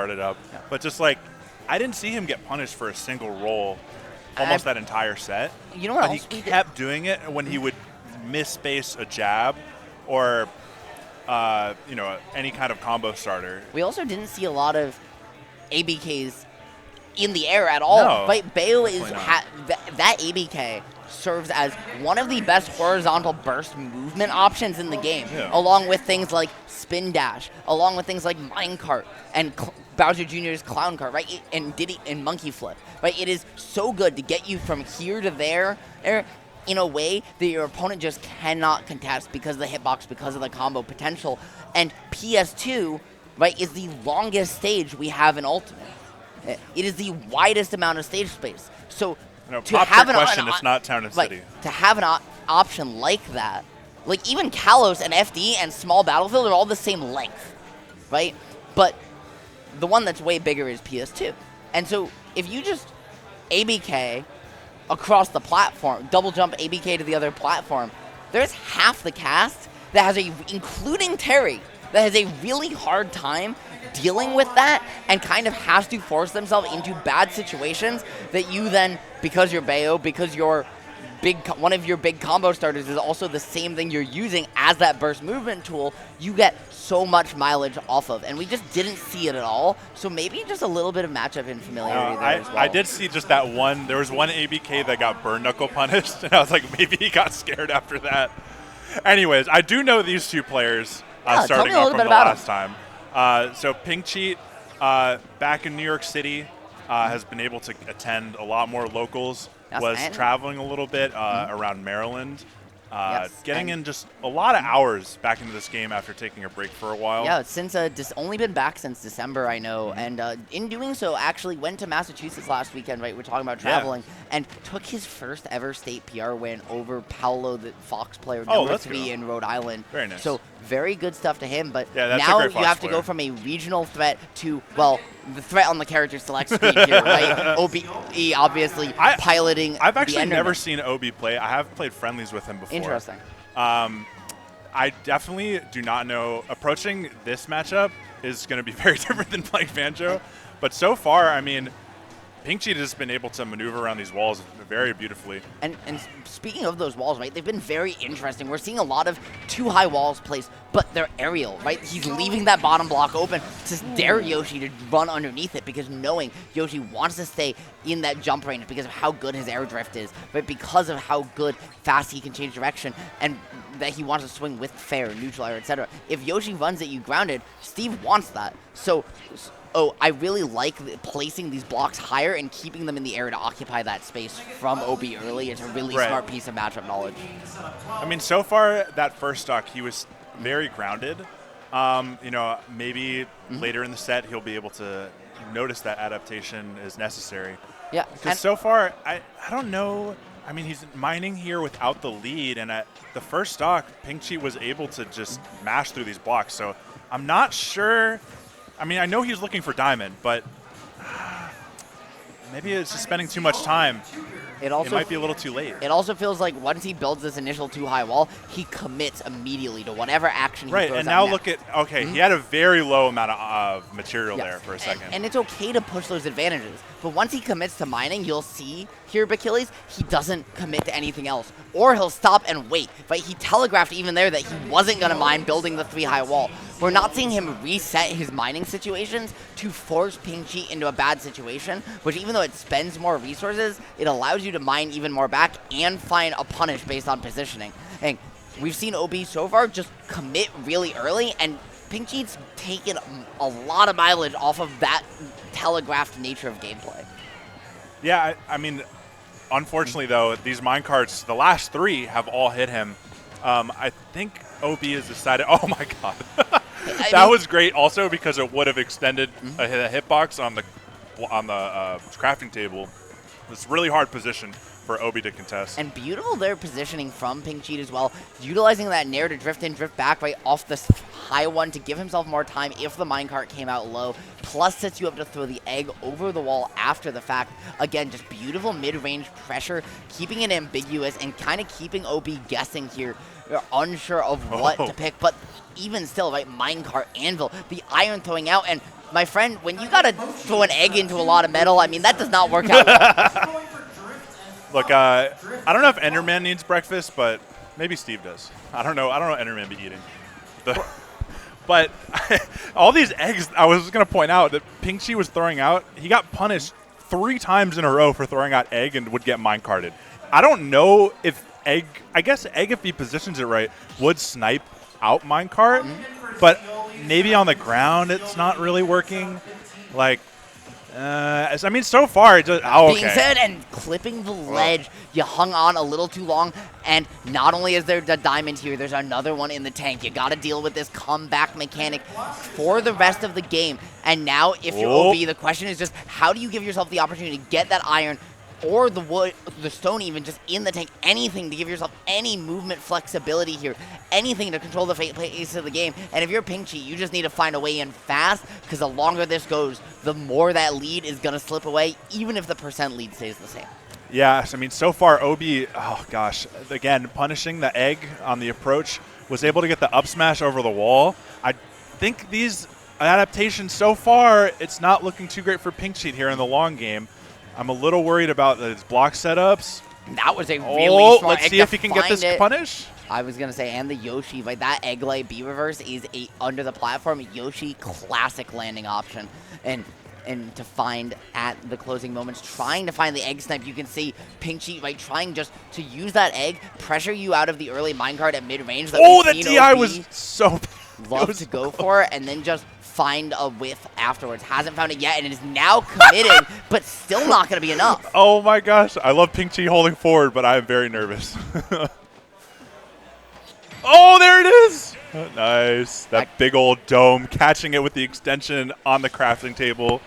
started up. Yeah. But just like, I didn't see him get punished for a single roll almost that entire set. You know what else he kept doing it when he would misspace a jab or, you know, any kind of combo starter. We also didn't see a lot of ABKs in the air at all. No, right? Bayo is that ABK serves as one of the best horizontal burst movement options in the game, along with things like spin dash, along with things like minecart and Bowser Jr.'s clown cart, right? And Diddy and monkey flip, right? It is so good to get you from here to there in a way that your opponent just cannot contest because of the hitbox, because of the combo potential. And PS2, right, is the longest stage we have in Ultimate. It is the widest amount of stage space. So to have it's not Town and City. To have an option like that, like even Kalos and FD and Small Battlefield are all the same length, right? But the one that's way bigger is PS2. And so if you just ABK across the platform, double jump ABK to the other platform, there's half the cast that has including Terry, that has a really hard time dealing with that and kind of has to force themselves into bad situations that you then, because you're Bayo, because one of your big combo starters is also the same thing you're using as that burst movement tool, you get so much mileage off of. And we just didn't see it at all. So maybe just a little bit of matchup infamiliarity there as well. I did see just that one. There was one ABK that got burn knuckle punished, and I was like, maybe he got scared after that. Anyways, I do know these two players starting off from the last time. So pinkcheat, back in New York City, has been able to attend a lot more locals. Was traveling a little bit around Maryland, getting in just a lot of hours back into this game after taking a break for a while. Yeah, since only been back since December, I know, and in doing so, actually went to Massachusetts last weekend. Right, we're talking about traveling, and took his first ever state PR win over Paolo, the Fox player, number 3 in Rhode Island. Very nice. So very good stuff to him. But that's now a great you have to go from a regional threat to, well, the threat on the character select screen here, right? OBE obviously piloting. I've actually never seen OB play. I have played friendlies with him before. Interesting. I definitely do not know. Approaching this matchup is going to be very different than playing Banjo. But so far, I mean, pinkcheat has been able to maneuver around these walls very beautifully. And speaking of those walls, right, they've been very interesting. We're seeing a lot of too high walls placed, but they're aerial, right? He's leaving that bottom block open to dare Yoshi to run underneath it, because knowing Yoshi wants to stay in that jump range because of how good his air drift is, but because of how fast he can change direction, and that he wants to swing with fair, neutral air, etc. If Yoshi runs at you grounded, Steve wants that. So I really like placing these blocks higher and keeping them in the air to occupy that space from OB early. It's a really smart piece of matchup knowledge. I mean, so far, that first stock, he was very grounded. You know, maybe later in the set, he'll be able to notice that adaptation is necessary. Yeah. Because so far, I don't know. I mean, he's mining here without the lead, and at the first stock, pinkcheat was able to just mash through these blocks. So I'm not sure. I mean, I know he's looking for diamond, but maybe it's just spending too much time. It might be a little too late. It also feels like once he builds this initial too high wall, he commits immediately to whatever action he throws and now next. Look at, he had a very low amount of material there for a second. And it's okay to push those advantages. But once he commits to mining, you'll see here, Achilles, he doesn't commit to anything else. Or he'll stop and wait. Right? He telegraphed even there that he wasn't going to mine building the 3-high wall. We're not seeing him reset his mining situations to force pinkcheat into a bad situation, which even though it spends more resources, it allows you to mine even more back and find a punish based on positioning. And we've seen OB so far just commit really early, and pinkcheat's taken a lot of mileage off of that telegraphed nature of gameplay. Yeah, I mean, unfortunately though, these minecarts, the last 3 have all hit him. I think OB has decided, oh my god. That was great also because it would have extended a hitbox on the crafting table. It's really hard position for OB to contest. And beautiful their positioning from pinkcheat as well, utilizing that nair to drift in, drift back right off this high one to give himself more time if the minecart came out low, plus sets you up to throw the egg over the wall after the fact. Again, just beautiful mid-range pressure, keeping it ambiguous and kind of keeping OB guessing here. You're unsure of what to pick, but even still, right, minecart, anvil, the iron throwing out, and my friend, when you gotta throw an egg into a lot of metal, I mean, that does not work out well. Look, I don't know if Enderman needs breakfast, but maybe Steve does. I don't know. I don't know what Enderman be eating. But all these eggs, I was going to point out that pinkcheat was throwing out. He got punished 3 times in a row for throwing out egg and would get minecarted. I don't know if egg, I guess egg, if he positions it right, would snipe out minecart, but maybe on the ground it's not really working. Like, I mean, so far it just Being said, and clipping the ledge, you hung on a little too long, and not only is there the diamond here, there's another one in the tank. You got to deal with this comeback mechanic for the rest of the game. And now, if you're OB, the question is just how do you give yourself the opportunity to get that iron or the wood, the stone even, just in the tank, anything to give yourself any movement flexibility here, anything to control the pace of the game. And if you're pinkcheat, you just need to find a way in fast, because the longer this goes, the more that lead is going to slip away, even if the percent lead stays the same. Yes, I mean, so far, OB, oh gosh, again, punishing the egg on the approach, was able to get the up smash over the wall. I think these adaptations so far, it's not looking too great for pinkcheat here in the long game. I'm a little worried about his block setups. That was a really smart let's see if he can get this punish. I was going to say, and the Yoshi, like that egg light B reverse is under the platform. Yoshi, classic landing option. And to find at the closing moments, trying to find the egg snipe. You can see pinkcheat, right, trying just to use that egg, pressure you out of the early minecart at mid-range. That DI was so love to go for it, and then just find a whiff afterwards. Hasn't found it yet, and it is now committed, but still not going to be enough. Oh my gosh, I love pinkcheat holding forward, but I am very nervous. Oh, there it is! Nice. That big old dome, catching it with the extension on the crafting table.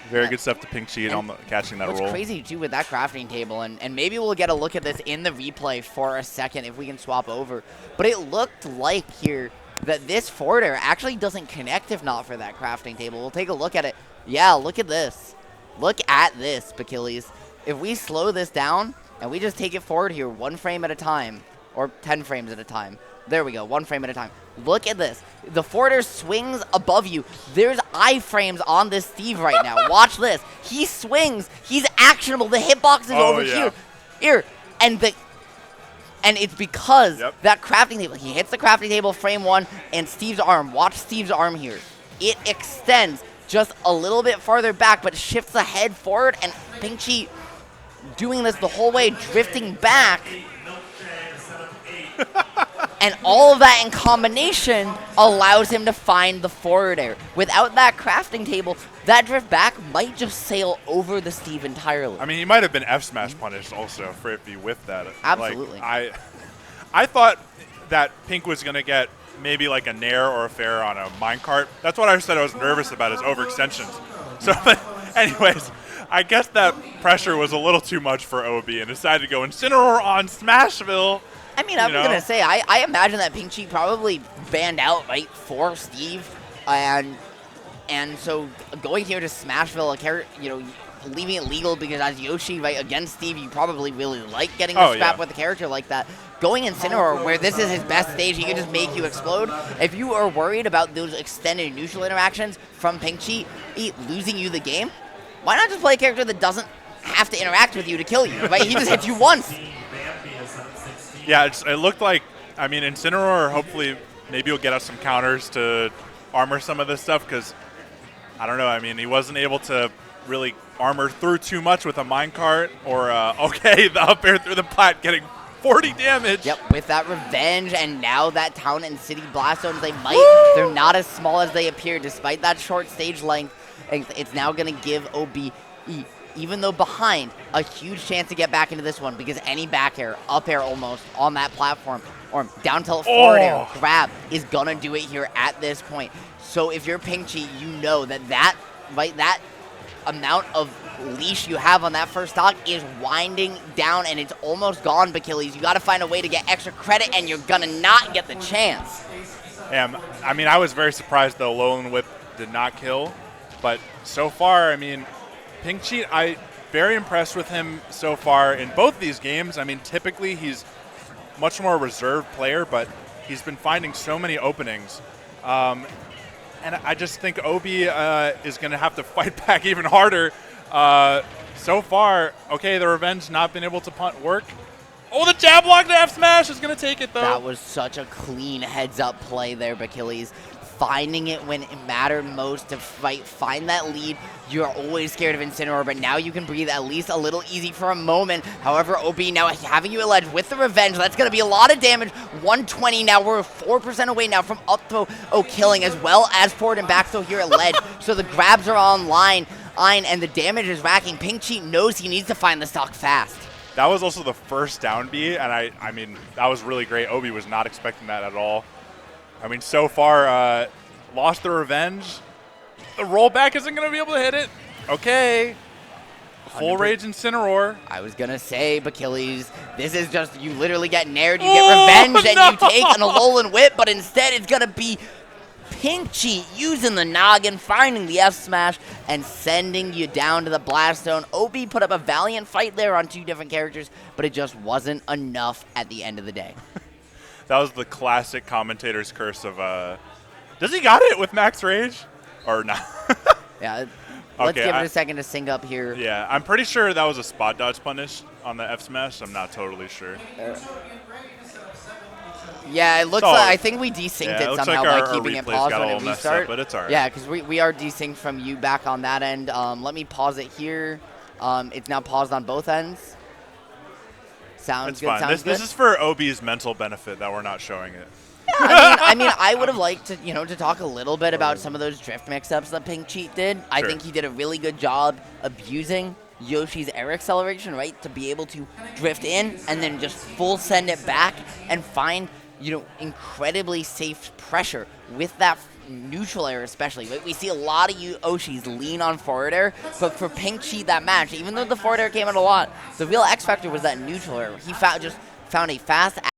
Very good stuff to pinkcheat on catching that roll. What's crazy, too, with that crafting table, and maybe we'll get a look at this in the replay for a second if we can swap over, but it looked like here that this forward air actually doesn't connect if not for that crafting table. We'll take a look at it. Yeah, look at this. Look at this, Achilles. If we slow this down and we just take it forward here 1 frame at a time, or 10 frames at a time. There we go, 1 frame at a time. Look at this. The forward air swings above you. There's iframes on this Steve right now. Watch this. He swings. He's actionable. The hitbox is over here. And it's because that crafting table, he hits the crafting table, frame 1, and Steve's arm. Watch Steve's arm here. It extends just a little bit farther back, but shifts the head forward, and pinkcheat doing this the whole way, drifting back. And all of that in combination allows him to find the forward air. Without that crafting table, that drift back might just sail over the Steve entirely. I mean, he might have been F smash punished also for if he whiffed that. Absolutely. Like, I thought that Pink was going to get maybe like a nair or a fair on a minecart. That's what I said I was nervous about, is overextensions. So, but anyways, I guess that pressure was a little too much for OB and decided to go Incineroar on Smashville. I mean, I'm going to say, I imagine that pinkcheat probably banned out, right, for Steve. And so going here to Smashville, leaving it legal because as Yoshi, right, against Steve, you probably really like getting the scrap with a character like that. Going Incineroar, where this is his best stage, he can just make you explode. If you are worried about those extended neutral interactions from pinkcheat losing you the game, why not just play a character that doesn't have to interact with you to kill you, right? He just hits you once. Yeah, it looked like, I mean, Incineroar, hopefully, maybe he'll get us some counters to armor some of this stuff, because, I don't know, I mean, he wasn't able to really armor through too much with a minecart, or, the up air through the plat getting 40 damage. Yep, with that revenge, and now that town and city blast zones, they're not as small as they appear, despite that short stage length. It's now going to give OB, even though behind, a huge chance to get back into this one, because any back air, up air almost, on that platform, or down tilt forward air, grab, is going to do it here at this point. So if you're pinkcheat, you know that amount of leash you have on that first stock is winding down, and it's almost gone, Achilles. You got to find a way to get extra credit, and you're going to not get the chance. I mean, I was very surprised the Lone Whip did not kill, but so far, I mean, pinkcheat, I'm very impressed with him so far in both these games. I mean, typically he's much more reserved player, but he's been finding so many openings. And I just think Obi is going to have to fight back even harder. So far, okay, the revenge not been able to punt work. Oh, the jab block to F smash is going to take it, though. That was such a clean heads-up play there, Achilles. Finding it when it mattered most to find that lead. You're always scared of Incineroar, but now you can breathe at least a little easy for a moment. However, OB now having you at ledge with the revenge. That's going to be a lot of damage. 120 now. We're 4% away now from up throw killing, as well as forward and back throw here at ledge. So the grabs are online, and the damage is racking. pinkcheat knows he needs to find the stock fast. That was also the first down B, and I mean, that was really great. Obi was not expecting that at all. I mean, so far, lost the revenge. The rollback isn't going to be able to hit it. Okay. Full rage Incineroar. I was going to say, Achilles, this is just, you literally get nared, you get revenge, and you take an Alolan Whip, but instead it's going to be pinkcheat using the noggin, finding the F smash, and sending you down to the blast zone. OB put up a valiant fight there on two different characters, but it just wasn't enough at the end of the day. That was the classic commentator's curse of, does he got it with max rage? Or not? Yeah, let's give it a second to sync up here. Yeah, I'm pretty sure that was a spot dodge punish on the F smash. I'm not totally sure. Yeah, it looks like, I think we desynced it somehow by keeping it paused when it restarted. But it's all right. Yeah, because we are desynced from you back on that end. Let me pause it here. It's now paused on both ends. Sounds good. Sounds good. This is for OB's mental benefit that we're not showing it. Yeah, I mean, I would have liked to, to talk a little bit about some of those drift mix-ups that pinkcheat did. I think he did a really good job abusing Yoshi's air acceleration, right, to be able to drift in and then just full send it back and find, incredibly safe pressure with that neutral air especially. We see a lot of Yoshis lean on forward air, but for pinkcheat that match, even though the forward air came out a lot, the real X factor was that neutral air. He found a fast